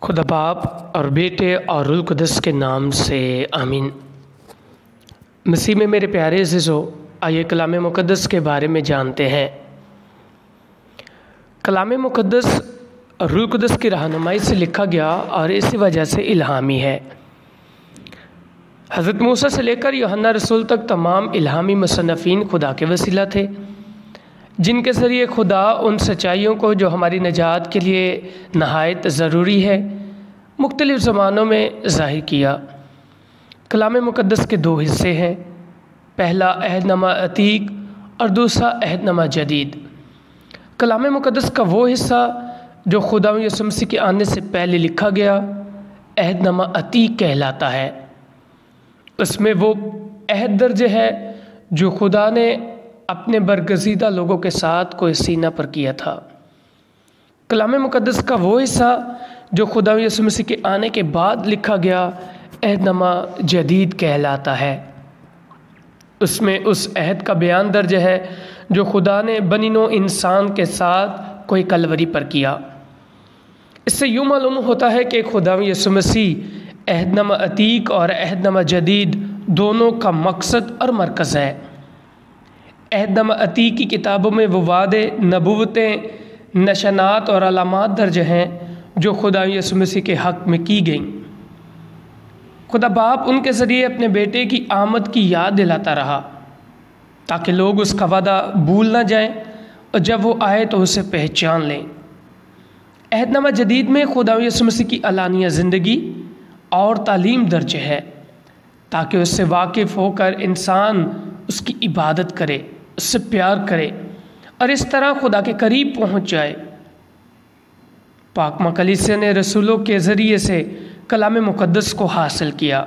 خدا باپ اور بیٹے اور روح القدس کے نام سے آمین۔ مسیح میں میرے پیارے عزیزو، آئیے کلام مقدس کے بارے میں جانتے ہیں۔ کلام مقدس روح القدس کی رہنمائی سے لکھا گیا اور اسی وجہ سے الہامی ہے۔ حضرت موسیٰ سے لے کر یوحنا رسول تک تمام الہامی مصنفین خدا کے وسیلہ تھے، جن کے ذریعے خدا ان سچائیوں کو جو ہماری نجات کے لیے نہایت ضروری ہے مختلف زمانوں میں ظاہر کیا۔ کلام مقدس کے دو حصے ہیں، پہلا عہد نامہ عتیق اور دوسرا عہد نامہ جدید۔ کلام مقدس کا وہ حصہ جو خدا یسوع مسیح کے آنے سے پہلے لکھا گیا عہد نامہ عتیق کہلاتا ہے۔ اس میں وہ عہد درج ہے جو خدا نے اپنے برگزیدہ لوگوں کے ساتھ کوہ سینا پر کیا تھا۔ کلام مقدس کا وہ حصہ جو خدا یسوع مسیح کے آنے کے بعد لکھا گیا عہد نامہ جدید کہلاتا ہے۔ اس میں اس عہد کا بیان درج ہے جو خدا نے بنی نوع انسان کے ساتھ کوہ کلوری پر کیا۔ اس سے یوں معلوم ہوتا ہے کہ خدا یسوع مسیح عہد نامہ عتیق اور عہد نامہ جدید دونوں کا مقصد اور مرکز ہے۔ عہد نامہ عتیق کی کتابوں میں وہ وعدے، نبوتیں، نشانات اور علامات درج ہیں جو خدا یسوع مسیح کے حق میں کی گئیں۔ خدا باپ ان کے ذریعے اپنے بیٹے کی آمد کی یاد دلاتا رہا تاکہ لوگ اس کا وعدہ بھول نہ جائیں اور جب وہ آئے تو اسے پہچان لیں۔ عہد نامہ جدید میں خدا یسوع مسیح کی علانیہ زندگی اور تعلیم درج ہے تاکہ اس سے واقف ہو کر انسان اس کی عبادت کرے، اس سے پیار کرے اور اس طرح خدا کے قریب پہنچ جائے۔ پاک کلیسیا نے رسولوں کے ذریعے سے کلام مقدس کو حاصل کیا،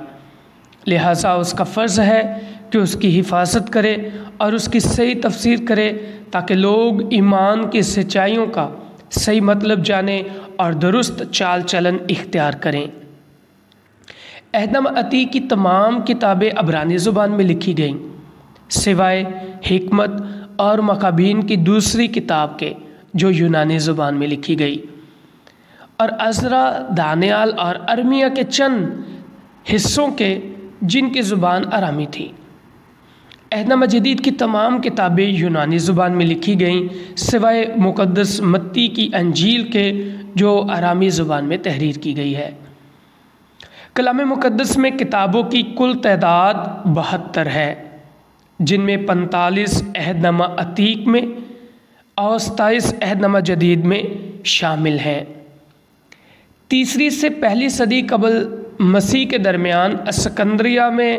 لہٰذا اس کا فرض ہے کہ اس کی حفاظت کرے اور اس کی صحیح تفسیر کرے تاکہ لوگ ایمان کی سچائیوں کا صحیح مطلب جانیں اور درست چال چلن اختیار کریں۔ عہد نامہ عتیق کی تمام کتابیں عبرانی زبان میں لکھی گئیں سوائے حکمت اور مکابین کی دوسری کتاب کے جو یونانی زبان میں لکھی گئی، اور عزرا، دانیال اور ارمیہ کے چند حصوں کے جن کی زبان آرامی تھی۔ عہد نامہ جدید کی تمام کتابیں یونانی زبان میں لکھی گئیں سوائے مقدس متی کی انجیل کے جو آرامی زبان میں تحریر کی گئی ہے۔ کلام مقدس میں کتابوں کی کل تعداد 72 ہے، جن میں 45 عہد نامہ عتیق میں اور 27 عہد نامہ جدید میں شامل ہیں۔ تیسری سے پہلی صدی قبل مسیح کے درمیان اسکندریہ میں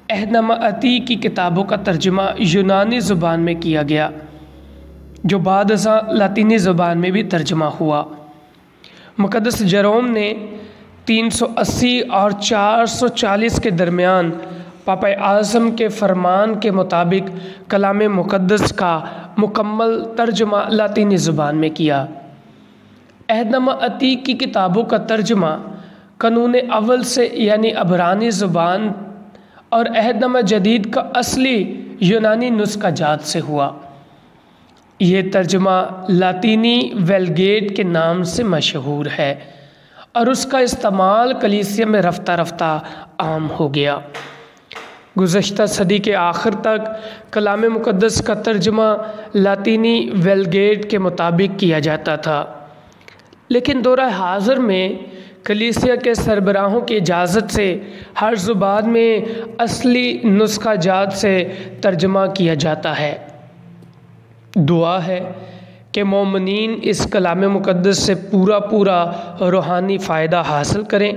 عہد نامہ عتیق کی کتابوں کا ترجمہ یونانی زبان میں کیا گیا جو بعد ازاں لاطینی زبان میں بھی ترجمہ ہوا۔ مقدس جروم نے 380 اور 440 کے درمیان پاپا اعظم کے فرمان کے مطابق کلام مقدس کا مکمل ترجمہ لاطینی زبان میں کیا۔ عہد نامہ عتیق کی کتابوں کا ترجمہ قانون اول سے یعنی عبرانی زبان اور عہد نامہ جدید کا اصلی یونانی نسخہ جات سے ہوا۔ یہ ترجمہ لاطینی ویلگیٹ کے نام سے مشہور ہے اور اس کا استعمال کلیسیا میں رفتہ رفتہ عام ہو گیا۔ گزشتہ صدی کے آخر تک کلام مقدس کا ترجمہ لاطینی ویلگیٹ کے مطابق کیا جاتا تھا، لیکن دورہ حاضر میں کلیسیا کے سربراہوں کی اجازت سے ہر زبان میں اصلی نسخہ جات سے ترجمہ کیا جاتا ہے۔ دعا ہے کہ مومنین اس کلام مقدس سے پورا روحانی فائدہ حاصل کریں،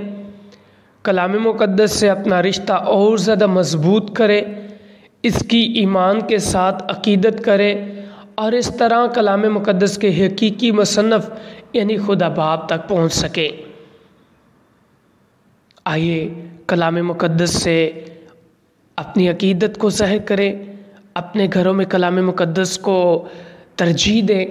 کلام مقدس سے اپنا رشتہ اور زیادہ مضبوط کریں، اس کی ایمان کے ساتھ عقیدت کریں اور اس طرح کلام مقدس کے حقیقی مصنف یعنی خدا باپ تک پہنچ سکیں۔ آئیے کلام مقدس سے اپنی عقیدت کو ظاہر کریں، اپنے گھروں میں کلام مقدس کو ترجیح دیں،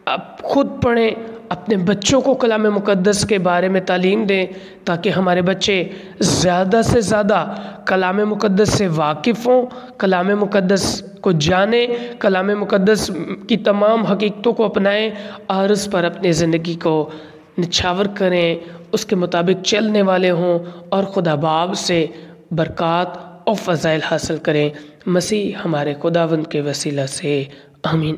آپ خود پڑھیں، اپنے بچوں کو کلام مقدس کے بارے میں تعلیم دیں تاکہ ہمارے بچے زیادہ سے زیادہ کلام مقدس سے واقف ہوں، کلام مقدس کو جانیں، کلام مقدس کی تمام حقیقتوں کو اپنائیں اور اس پر اپنی زندگی کو نچھاور کریں، اس کے مطابق چلنے والے ہوں اور خدا باب سے برکات اور فضائل حاصل کریں۔ مسیح ہمارے خداوند کے وسیلہ سے آمین۔